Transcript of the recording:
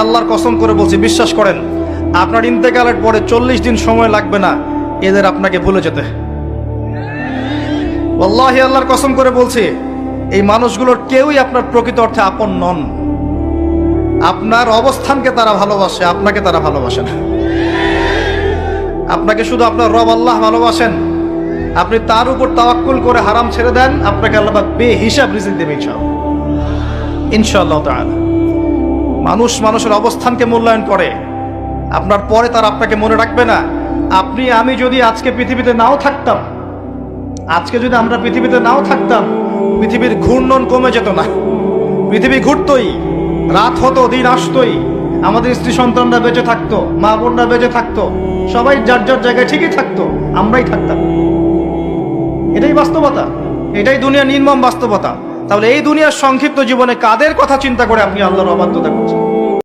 আল্লাহর কসম করে বলছি, বিশ্বাস করেন আপনার ইন্তেকালের পরে 40 দিন সময় লাগবে না এদের আপনাকে ভুলে যেতে। আল্লাহি আল্লাহর কসম করে বলছি, এই মানুষগুলোর কেউই আপনার প্রকৃত অর্থে আপন নন। আপনার অবস্থানকে তারা ভালোবাসে, আপনাকে তারা ভালোবাসে না। আপনাকে শুধু আপনার রব আল্লাহ ভালোবাসেন। আপনি তার উপর তাওয়াক্কুল করে হারাম ছেড়ে দেন, আপনাকে আল্লাহ বেহিসাব রিজিক দেবে ইনশাআল্লাহ তাআলা। মানুষ মানুষের অবস্থানকে মূল্যায়ন করে, আপনার পরে তার আপনাকে মনে রাখবে না। আপনি আমি যদি আজকে পৃথিবীতে নাও থাকতাম, আজকে যদি আমরা পৃথিবীতে নাও থাকতাম, পৃথিবীর ঘূর্ণন কমে যেত না। পৃথিবী ঘুরতই, রাত হতো, দিন আসতোই, আমাদের স্ত্রী সন্তানরা বেঁচে থাকতো, মা বোনরা বেঁচে থাকতো, সবাই যার যার জায়গায় ঠিকই থাকতো, আমরাই থাকতাম। এটাই বাস্তবতা, এটাই দুনিয়ার নির্মম বাস্তবতা। তাহলে এই দুনিয়ার সংক্ষিপ্ত জীবনে কাদের কথা চিন্তা করে আপনি আল্লাহর অবাধ্যতা করছেন?